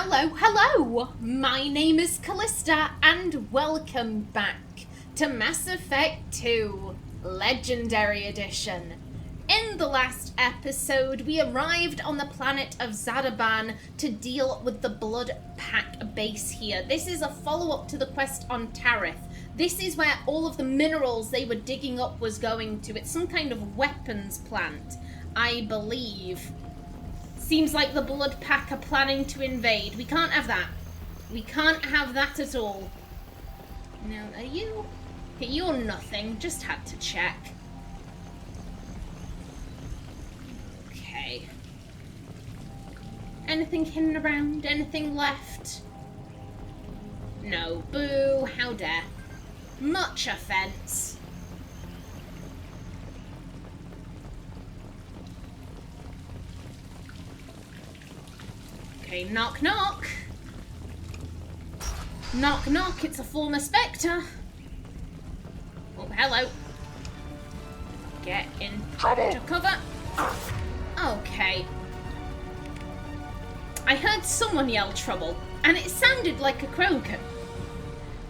Hello! My name is Kallista, and welcome back to Mass Effect 2 Legendary Edition. In the last episode, we arrived on the planet of Zadaban to deal with the Blood Pack base here. This is a follow-up to the quest on Tarith. This is where all of the minerals they were digging up was going to. It's some kind of weapons plant, I believe. Seems like the Blood Pack are planning to invade. We can't have that. We can't have that at all. Now, are you... Okay, you're nothing. Just had to check. Okay. Anything hidden around? Anything left? No. Boo. How dare. Much offense. Okay, knock knock. Knock knock, it's a former Spectre. Oh, hello. Get in to cover. Okay. I heard someone yell trouble, and it sounded like a Krogan.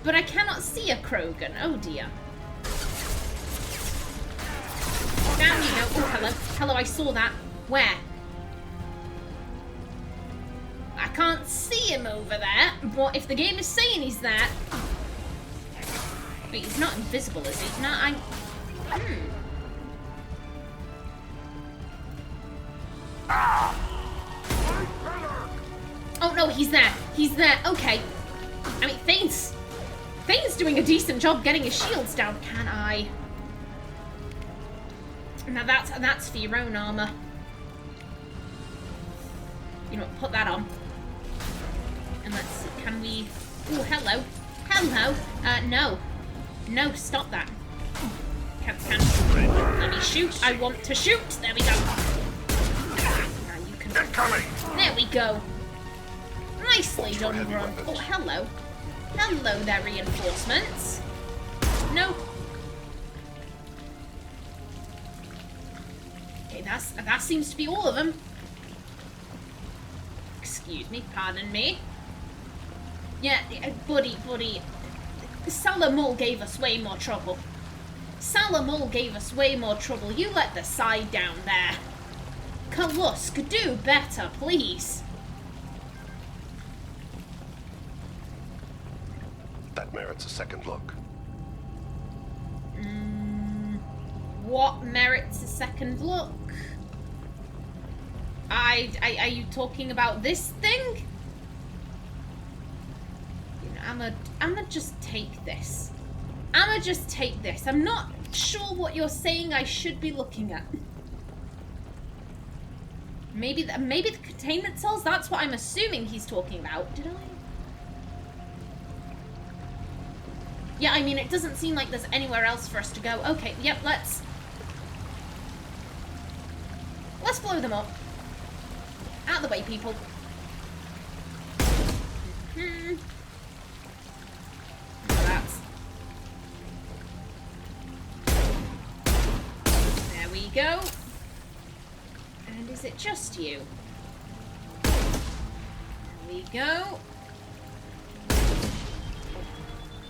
But I cannot see a Krogan. Oh dear. Down you go. Oh, hello. Hello, I saw that. Where? I can't see him over there, but if the game is saying he's there... Wait, he's not invisible, is he? No, Oh no, he's there. He's there. Okay. I mean, Thane's doing a decent job getting his shields down, can I? Now that's for your own armor. You know what, put that on. And let's see, can we... Oh, hello. Hello. No. No, stop that. Can let me shoot. I want to shoot. There we go. Now you can... Get coming. There we go. Nicely done, run. Oh, hello. Hello there, reinforcements. No. Okay, that seems to be all of them. Excuse me, pardon me. Yeah, buddy. Salamul gave us way more trouble. Salamul gave us way more trouble. You let the side down there. Kalusk, do better, please. That merits a second look. What merits a second look? Are you talking about this thing? You know, I'ma just take this. I'm not sure what you're saying I should be looking at. Maybe the containment cells? That's what I'm assuming he's talking about. Did I? Yeah, I mean, it doesn't seem like there's anywhere else for us to go. Okay, yep, let's blow them up. Out of the way, people. There we go. And is it just you? There we go.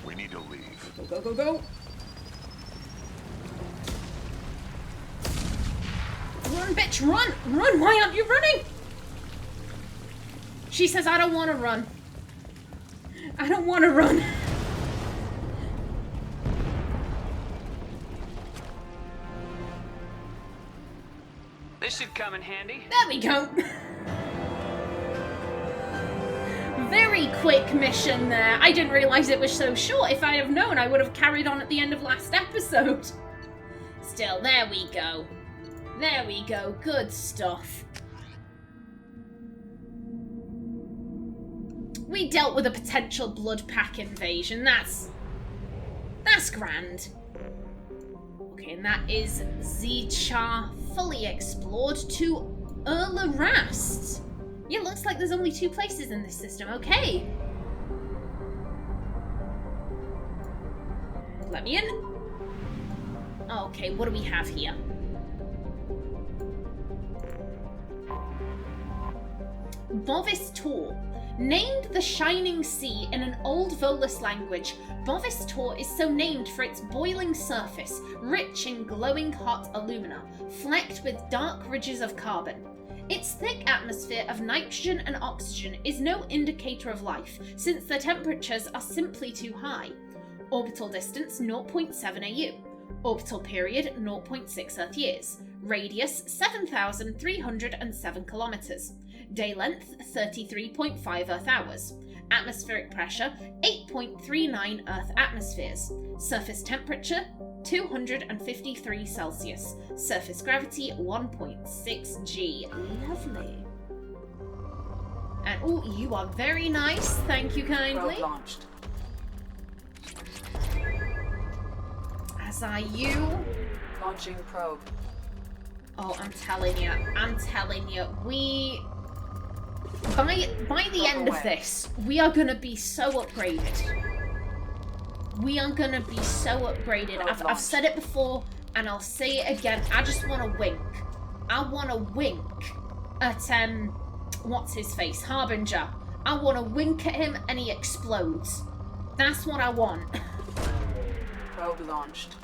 We need to leave. Go. Run, bitch, run! Run! Why aren't you running? She says, I don't want to run. I don't want to run. This should come in handy. There we go. Very quick mission there. I didn't realize it was so short. If I had known, I would have carried on at the end of last episode. Still, there we go. There we go. Good stuff. We dealt with a potential Blood Pack invasion. That's grand. Okay, and that is Zchar fully explored to Erlarast. Yeah, looks like there's only 2 places in this system. Okay. Let me in. Okay, what do we have here? Bovis Tor. Named the Shining Sea in an old Volus language, Bovis Tor is so named for its boiling surface, rich in glowing hot alumina, flecked with dark ridges of carbon. Its thick atmosphere of nitrogen and oxygen is no indicator of life, since the temperatures are simply too high. Orbital distance 0.7 AU. Orbital period 0.6 Earth years. Radius 7,307 kilometers. Day length 33.5 Earth hours. Atmospheric pressure 8.39 Earth atmospheres. Surface temperature 253 Celsius. Surface gravity 1.6 G. Lovely. And oh, you are very nice. Thank you kindly. Probe launched. As are you. Launching probe. Oh, I'm telling you, we... By the end of this, we are going to be so upgraded. We are going to be so upgraded. I've said it before, and I'll say it again. I just want to wink. I want to wink at, what's his face? Harbinger. I want to wink at him, and he explodes. That's what I want. Probe launched.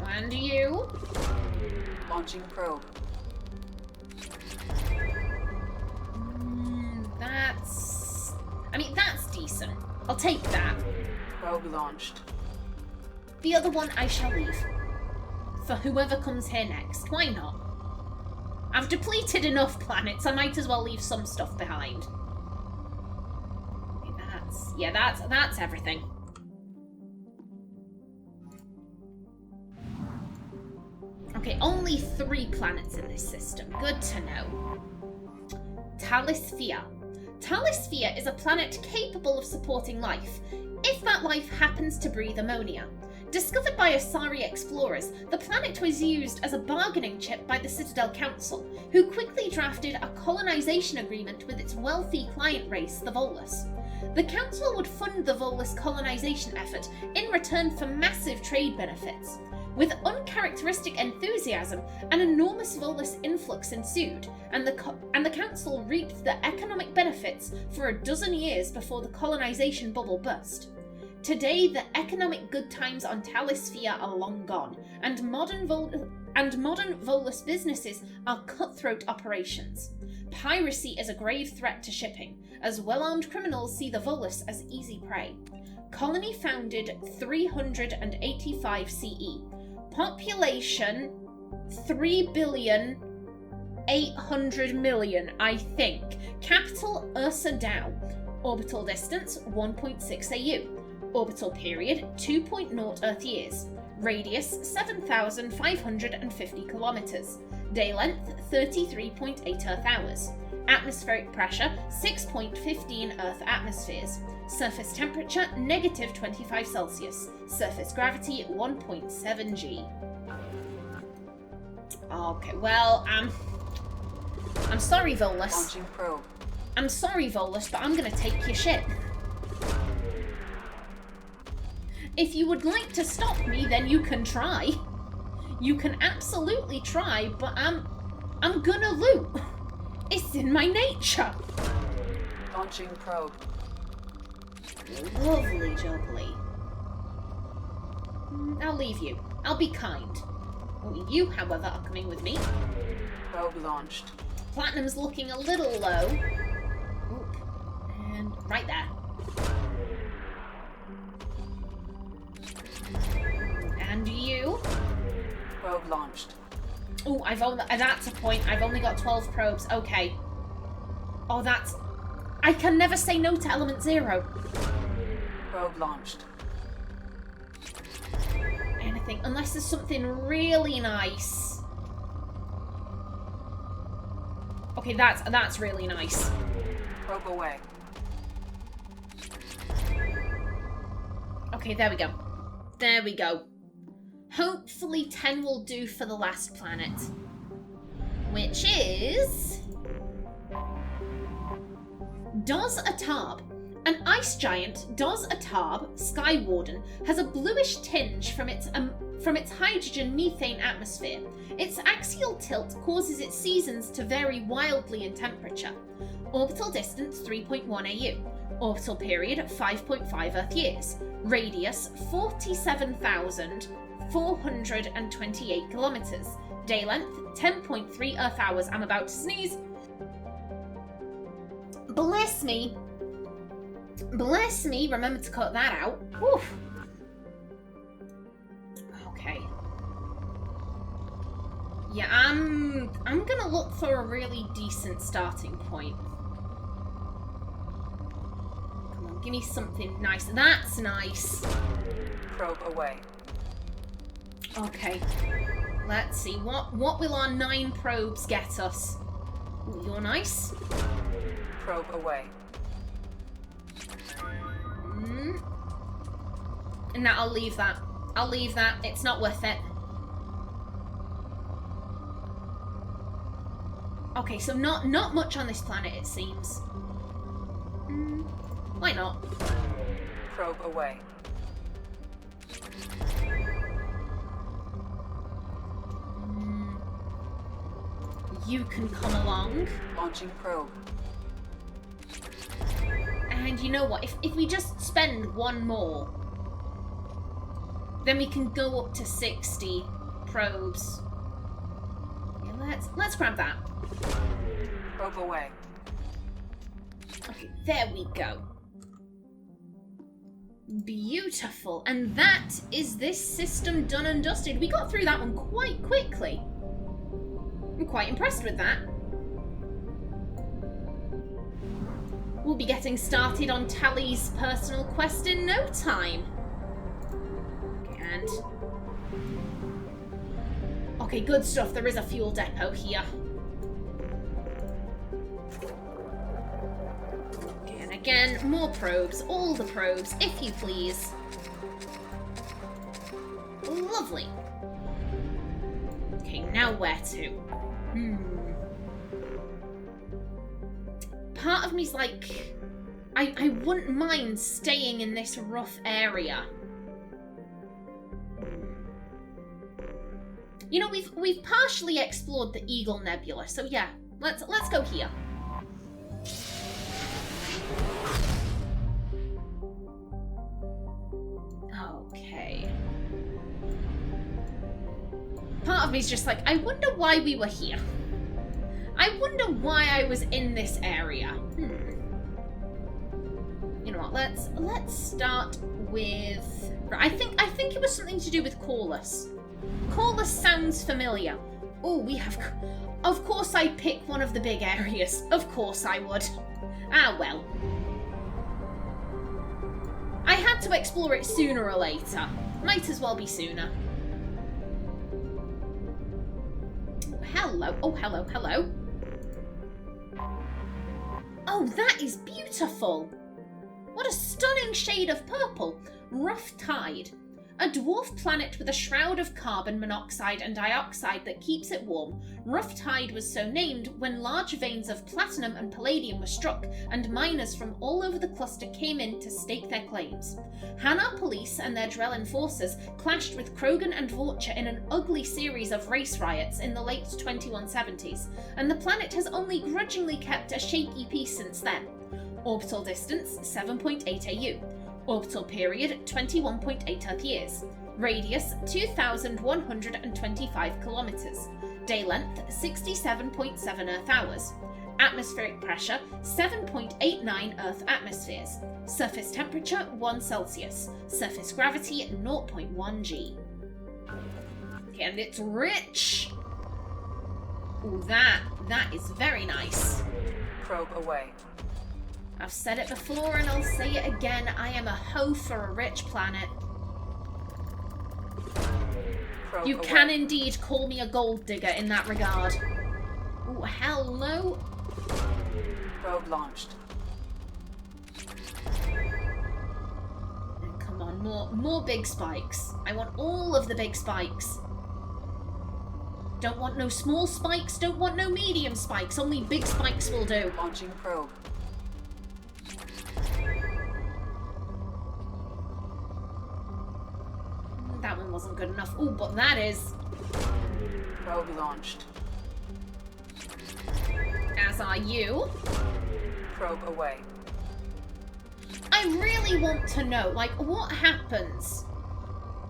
And you? Launching probe. That's... I mean, that's decent. I'll take that. Probe launched. The other one I shall leave. For whoever comes here next. Why not? I've depleted enough planets, I might as well leave some stuff behind. That's everything. Okay, only 3 planets in this system. Good to know. Talisphere. Talisphere is a planet capable of supporting life, if that life happens to breathe ammonia. Discovered by Asari explorers, the planet was used as a bargaining chip by the Citadel Council, who quickly drafted a colonization agreement with its wealthy client race, the Volus. The Council would fund the Volus colonization effort in return for massive trade benefits. With uncharacteristic enthusiasm, an enormous Volus influx ensued, and the Council reaped the economic benefits for a dozen years before the colonization bubble burst. Today, the economic good times on Talisphere are long gone, and modern Volus businesses are cutthroat operations. Piracy is a grave threat to shipping, as well-armed criminals see the Volus as easy prey. Colony founded 385 CE. Population 3,800,000,000, I think. Capital Ursa Dao. Orbital distance 1.6 AU. Orbital period 2.0 Earth years. Radius 7,550 kilometers. Day length 33.8 Earth hours. Atmospheric pressure 6.15 Earth atmospheres. Surface temperature -25 Celsius. Surface gravity 1.7 G. Okay, well, I'm sorry, Volus. Launching probe. I'm sorry, Volus, but I'm gonna take your ship. If you would like to stop me, then you can try. You can absolutely try, but I'm gonna loot. It's in my nature. Launching probe. Lovely jubbly. I'll leave you. I'll be kind. Oh, you, however, are coming with me. Probe launched. Platinum's looking a little low. Oop. And right there. And you? Probe launched. Oh, that's a point. I've only got 12 probes. Okay. Oh, that's... I can never say no to element 0. Probe launched. Anything, unless there's something really nice. Okay, that's really nice. Probe away. Okay, there we go. There we go. Hopefully 10 will do for the last planet. Which is... Does Atab. An ice giant, Dos Atab, Sky Warden, has a bluish tinge from its hydrogen-methane atmosphere. Its axial tilt causes its seasons to vary wildly in temperature. Orbital distance 3.1 AU. Orbital period 5.5 Earth years. Radius 47,428 kilometers. Day length 10.3 Earth hours. I'm about to sneeze. Bless me. Bless me. Remember to cut that out. Whew. Okay. Yeah, I'm gonna look for a really decent starting point. Come on, give me something nice. That's nice. Probe away. Okay. Let's see. What will our 9 probes get us? Ooh, you're nice. Probe away. No, I'll leave that. I'll leave that. It's not worth it. Okay, so not much on this planet, it seems. Why not? Probe away. You can come along. Launching probe. And you know what? If we just spend one more, then we can go up to 60 probes. Yeah, let's grab that. Probe away. Okay, there we go. Beautiful. And that is this system done and dusted. We got through that one quite quickly. I'm quite impressed with that. We'll be getting started on Tally's personal quest in no time. Okay, and... okay, good stuff. There is a fuel depot here. Okay, and again, more probes. All the probes, if you please. Lovely. Okay, now where to? Part of me's like, I wouldn't mind staying in this rough area. You know, we've partially explored the Eagle Nebula, so yeah, let's go here. Okay. Part of me's just like, I wonder why we were here. I wonder why I was in this area. You know what? Let's start with. I think it was something to do with Corliss. Corliss sounds familiar. Oh, we have. Of course, I pick one of the big areas. Of course, I would. Ah well. I had to explore it sooner or later. Might as well be sooner. Hello. Oh, hello, hello. Oh, that is beautiful! What a stunning shade of purple! Rough Tide. A dwarf planet with a shroud of carbon monoxide and dioxide that keeps it warm, Rough Tide was so named when large veins of platinum and palladium were struck, and miners from all over the cluster came in to stake their claims. Hanar police and their Drell enforcers clashed with Krogan and Vorcha in an ugly series of race riots in the late 2170s, and the planet has only grudgingly kept a shaky peace since then. Orbital distance 7.8 AU. Orbital period 21.8 Earth years. Radius 2,125 kilometers. Day length 67.7 Earth hours. Atmospheric pressure 7.89 Earth atmospheres. Surface temperature 1 Celsius. Surface gravity 0.1 G. Okay, and it's rich. Ooh, that is very nice. Probe away. I've said it before and I'll say it again. I am a hoe for a rich planet. Probe You away. can indeed call me a gold digger in that regard. Ooh, hello. Probe launched. And come on, more big spikes. I want all of the big spikes. Don't want no small spikes, don't want no medium spikes. Only big spikes will do. Launching probe. one wasn't good enough. Oh, but that is. Probe launched. As are you. Probe away. I really want to know, like, what happens?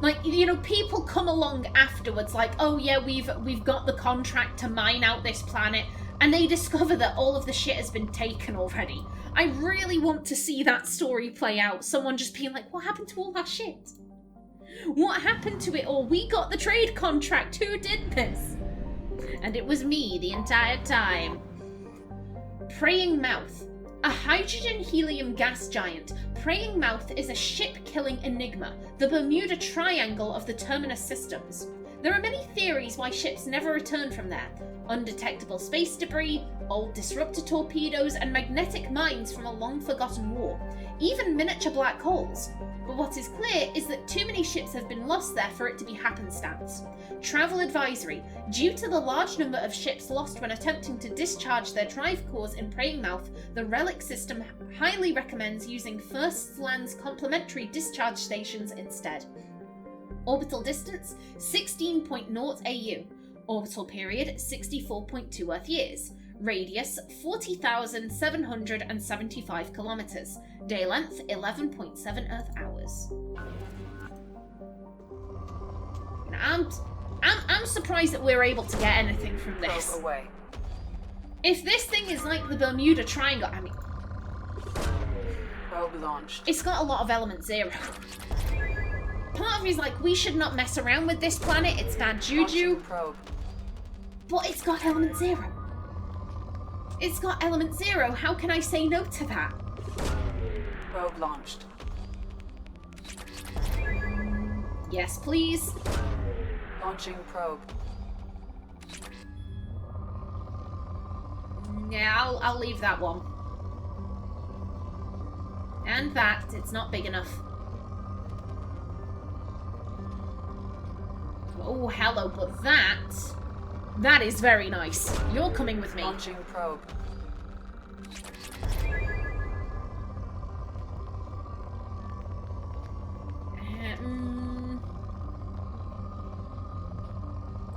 Like, you know, people come along afterwards like, oh yeah, we've got the contract to mine out this planet, and they discover that all of the shit has been taken already. I really want to see that story play out. Someone just being like, what happened to all that shit? What happened to it all? We got the trade contract. Who did this? And it was me the entire time. Praying Mouth. A hydrogen-helium gas giant, Praying Mouth is a ship-killing enigma, the Bermuda Triangle of the Terminus systems. There are many theories why ships never return from there. Undetectable space debris, old disruptor torpedoes, and magnetic mines from a long-forgotten war. Even miniature black holes. But what is clear is that too many ships have been lost there for it to be happenstance. Travel advisory. Due to the large number of ships lost when attempting to discharge their drive cores in Praying Mouth, the Relic system highly recommends using First Land's complementary discharge stations instead. Orbital distance, 16.0 AU. Orbital period, 64.2 Earth years. Radius, 40,775 kilometers. Day length, 11.7 Earth hours. I'm surprised that we're able to get anything from this. Probe away. If this thing is like the Bermuda Triangle, I mean... Probe launched. It's got a lot of element 0. Part of me is like, we should not mess around with this planet, it's bad juju. Launching probe. But it's got element 0. It's got element 0, how can I say no to that? Probe launched. Yes, please. Launching probe. Yeah, I'll leave that one. And that, it's not big enough. Oh, hello, but that is very nice. You're coming with me. Launching probe.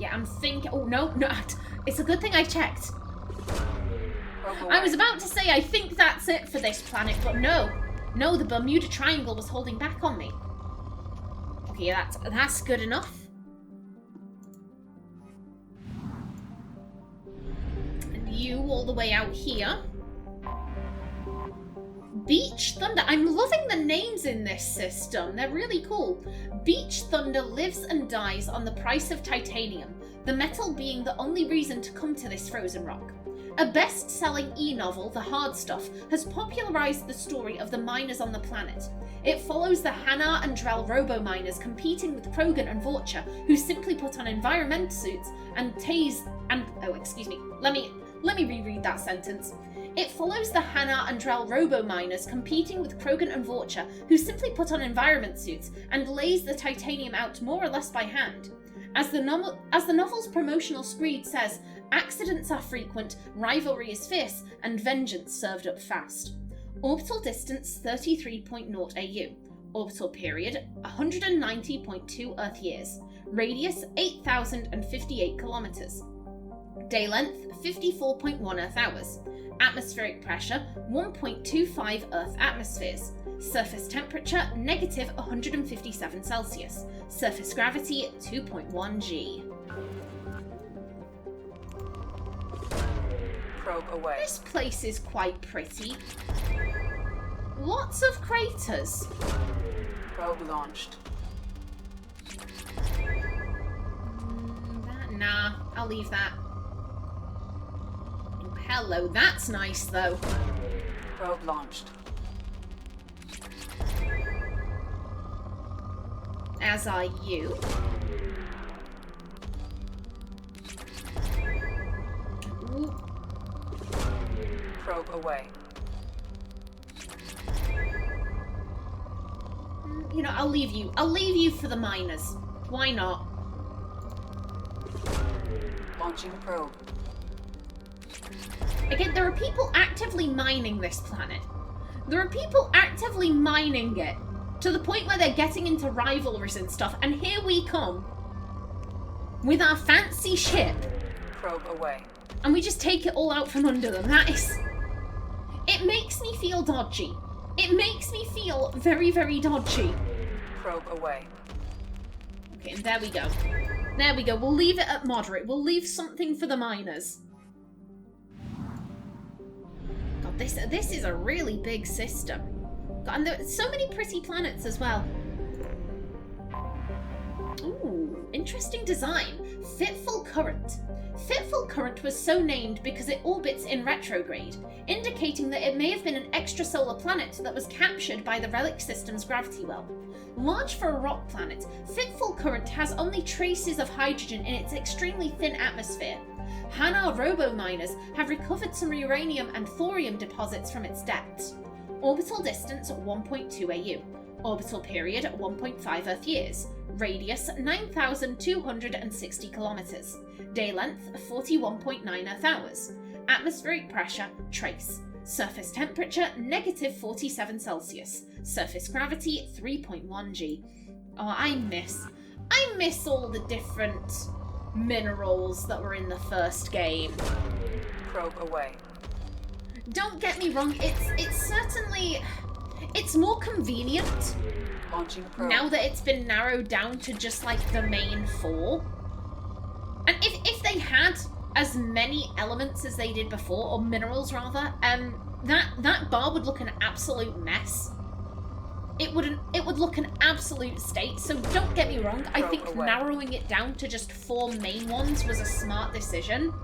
Yeah, I'm thinking... Oh, no. It's a good thing I checked. Probe I was away. about to say, I think that's it for this planet, but no. No, the Bermuda Triangle was holding back on me. Okay, that's good enough. And you all the way out here. Beach Thunder. I'm loving the names in this system. They're really cool. Beach Thunder lives and dies on the price of titanium, the metal being the only reason to come to this frozen rock. A best-selling e-novel, The Hard Stuff, has popularized the story of the miners on the planet. It follows the Hanar and Drell robo-miners competing with Krogan and Vorcha, who simply put on environment suits and let me reread that sentence. It follows the Hanar and Drell robo-miners competing with Krogan and Vorcha, who simply put on environment suits and lays the titanium out more or less by hand. As the novel's promotional screed says, accidents are frequent, rivalry is fierce, and vengeance served up fast. Orbital distance 33.0 AU. Orbital period 190.2 Earth years. Radius 8,058 kilometers. Day length 54.1 Earth hours. Atmospheric pressure 1.25 Earth atmospheres. Surface temperature negative 157 Celsius. Surface gravity 2.1 G. Probe away. This place is quite pretty. Lots of craters. Probe launched. Nah, I'll leave that. Oh, hello, that's nice though. Probe launched. As are you. Ooh. Probe away. You know, I'll leave you. I'll leave you for the miners. Why not? Launching probe. Again, there are people actively mining this planet. There are people actively mining it to the point where they're getting into rivalries and stuff, and here we come with our fancy ship. Probe away. And we just take it all out from under them. That is... It makes me feel dodgy. It makes me feel very, very dodgy. Probe away. Okay, and there we go. There we go. We'll leave it at moderate. We'll leave something for the miners. God, this is a really big system. God, and there are so many pretty planets as well. Ooh, interesting design. Fitful Current. Fitful Current was so named because it orbits in retrograde, indicating that it may have been an extrasolar planet that was captured by the relic system's gravity well. Large for a rock planet, Fitful Current has only traces of hydrogen in its extremely thin atmosphere. Hanar robo-miners have recovered some uranium and thorium deposits from its depths. Orbital distance 1.2 AU. Orbital period 1.5 Earth years. Radius 9,260 kilometers. Day length 41.9 Earth hours. Atmospheric pressure trace. Surface temperature -47 Celsius. Surface gravity 3.1 G. Oh, I miss all the different minerals that were in the first game. Probe away. Don't get me wrong, it's certainly... It's more convenient Launching probe. now that it's been narrowed down to just like the main four. And if they had as many elements as they did before, or minerals rather, that bar would look an absolute mess. It would look an absolute state. So don't get me wrong, I think narrowing it down to just 4 main ones was a smart decision.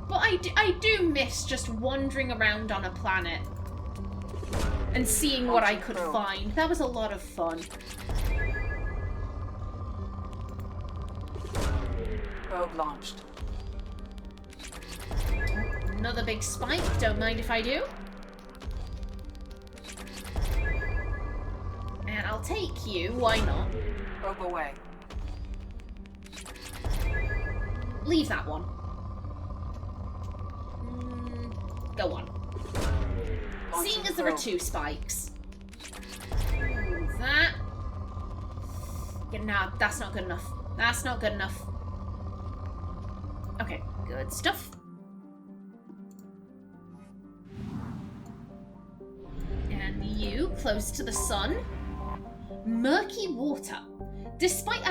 But I do miss just wandering around on a planet and seeing what I could find. That was a lot of fun. Probe launched. Another big spike, don't mind if I do. And I'll take you, why not? Probe away. Leave that one. Go on. Seeing as there are 2 spikes. That... Nah, that's not good enough. That's not good enough. Okay, good stuff. And you, close to the sun. Murky water. Despite,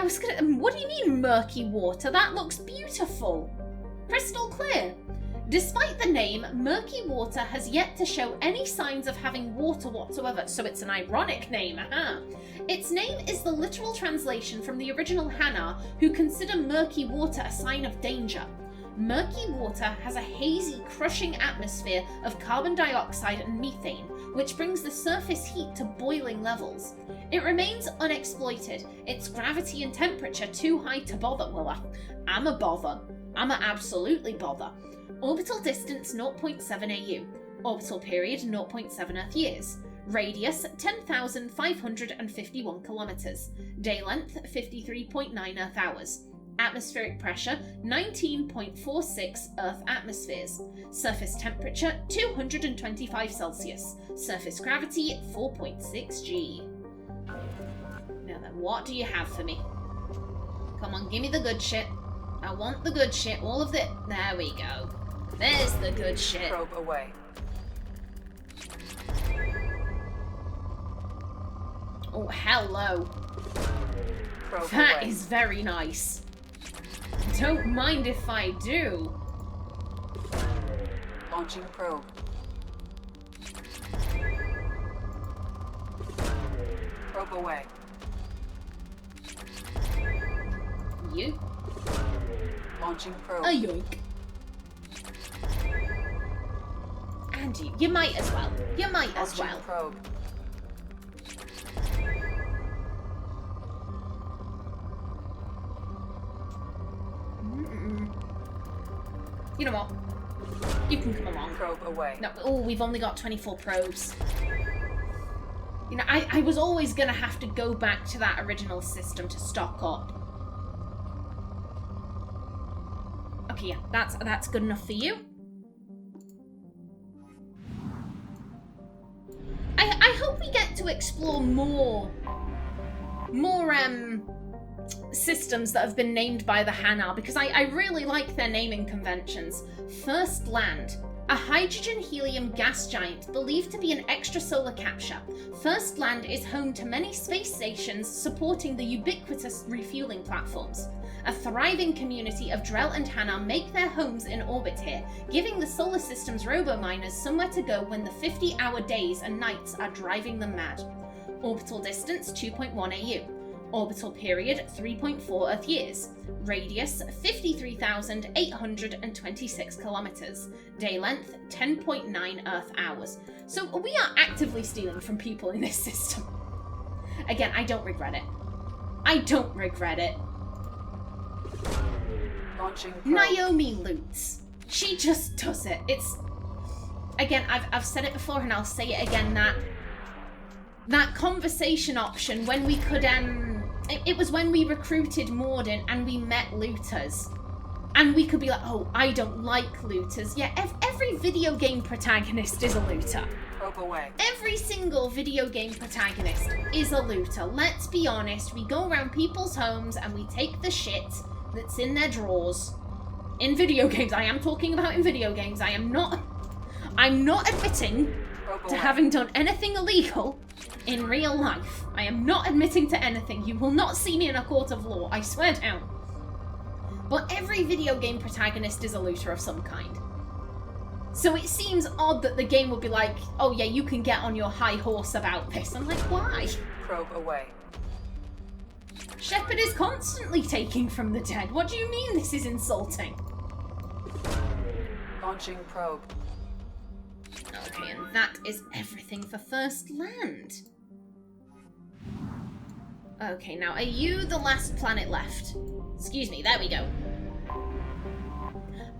what do you mean murky water? That looks beautiful. Crystal clear. Despite the name, murky water has yet to show any signs of having water whatsoever, so it's an ironic name, Its name is the literal translation from the original Hanar, who consider murky water a sign of danger. Murky water has a hazy, crushing atmosphere of carbon dioxide and methane, which brings the surface heat to boiling levels. It remains unexploited, its gravity and temperature too high to bother. Well, I'm a bother. I'm a absolutely bother. Orbital distance 0.7 AU. Orbital period 0.7 Earth years. Radius 10,551 kilometers. Day length 53.9 Earth hours. Atmospheric pressure 19.46 Earth atmospheres. Surface temperature 225 Celsius. Surface gravity 4.6 G. Now then, what do you have for me? Come on, give me the good shit. I want the good shit. All of it. There we go. There's the good shit. Probe away. Oh, hello. Probe That away. is very nice. Don't mind if I do. Launching probe. Probe away. You? Launching probe. A yoink. And you. You might as well. You might as Launching well. probe. You know what? You can come along. Probe away. No, oh, we've only got 24 probes. You know, I was always going to have to go back to that original system to stock up. Okay, yeah, that's good enough for you. I hope we get to explore more systems that have been named by the Hanar, because I really like their naming conventions. First Land, a hydrogen-helium gas giant believed to be an extrasolar capture. First Land is home to many space stations supporting the ubiquitous refueling platforms. A thriving community of Drell and Hanar make their homes in orbit here, giving the solar system's robo-miners somewhere to go when the 50-hour days and nights are driving them mad. Orbital distance 2.1 AU. Orbital period 3.4 Earth years. Radius 53,826 kilometers. Day length 10.9 Earth hours. So we are actively stealing from people in this system. Again, I don't regret it. I don't regret it. Launching probe. Naomi loots. She just does it. It's... Again, I've said it before and I'll say it again, that conversation option when we could, it was when we recruited Morden and we met looters. And we could be like, oh, I don't like looters. Yeah, every video game protagonist is a looter. Probe away. Every single video game protagonist is a looter. Let's be honest, we go around people's homes and we take the shit that's in their drawers. In video games, I am talking about in video games. I'm not admitting to having done anything illegal in real life. I am not admitting to anything. You will not see me in a court of law, I swear down. But every video game protagonist is a looter of some kind. So it seems odd that the game would be like, oh yeah, you can get on your high horse about this. I'm like, why? Probe away. Shepard is constantly taking from the dead. What do you mean this is insulting? Launching probe. Okay, and that is everything for First Land. Okay, now are you the last planet left? Excuse me, there we go.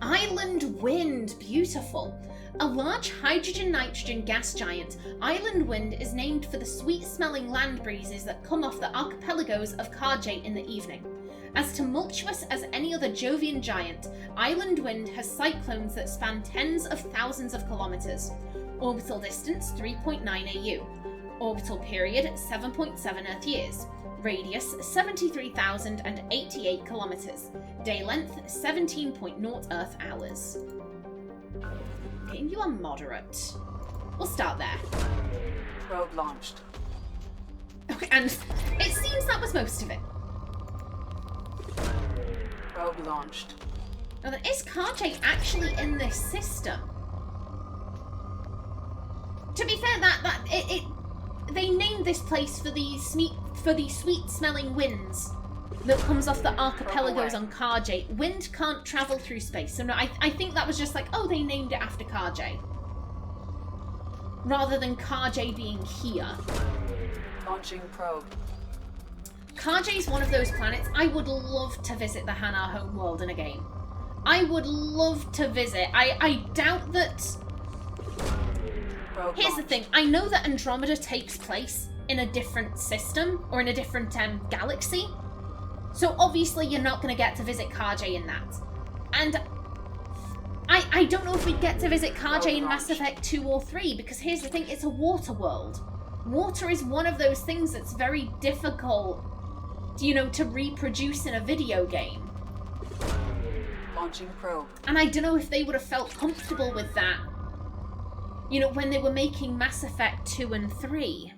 Island Wind, beautiful. A large hydrogen-nitrogen gas giant, Island Wind is named for the sweet-smelling land breezes that come off the archipelagos of Karjay in the evening. As tumultuous as any other Jovian giant, Island Wind has cyclones that span tens of thousands of kilometers. Orbital distance 3.9 AU. Orbital period 7.7 Earth years. Radius 73,088 kilometers. Day length 17.0 Earth hours. Okay, you are moderate. We'll start there. Probe launched. Okay, and it seems that was most of it. Probe launched. Now, then, is Karjay actually in this system? To be fair, they named this place for the sweet-smelling winds that comes off the archipelagos on Karjay. Wind can't travel through space, so no, I think that was just like, oh, they named it after Karjay, rather than Karjay being here. Launching probe. Karjay's one of those planets I would love to visit the Hanar homeworld in a game. I would love to visit. I doubt that... Probe Here's the launched. thing, I know that Andromeda takes place in a different system, or in a different galaxy, so obviously you're not going to get to visit Karjay in that. And I don't know if we'd get to visit Karjay in Mass Effect 2 or 3, because here's the thing, it's a water world. Water is one of those things that's very difficult, you know, to reproduce in a video game. Launching probe. And I don't know if they would have felt comfortable with that, you know, when they were making Mass Effect 2 and 3.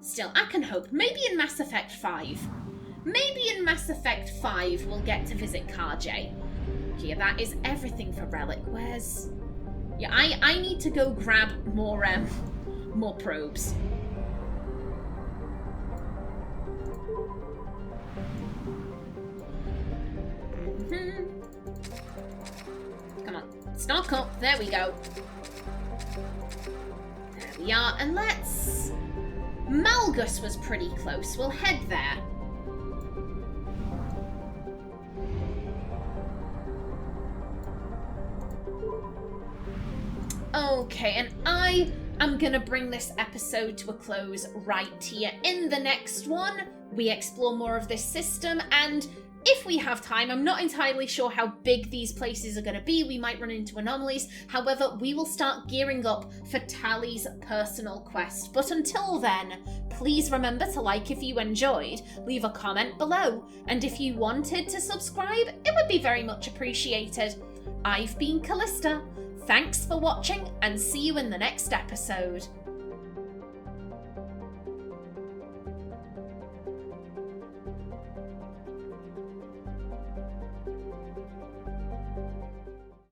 Still, I can hope. Maybe in Mass Effect 5. Maybe in Mass Effect 5 we'll get to visit Karjay. Yeah, that is everything for Relic. Where's... Yeah, I need to go grab more probes. Come on, stock up. There we go. There we are, and let's... Malgus was pretty close. We'll head there. Okay, and I am gonna bring this episode to a close right here. In the next one, we explore more of this system, and if we have time. I'm not entirely sure how big these places are going to be. We might run into anomalies. However, we will start gearing up for Tally's personal quest. But until then, please remember to like if you enjoyed, leave a comment below, and if you wanted to subscribe, it would be very much appreciated. I've been Kallista. Thanks for watching, and see you in the next episode.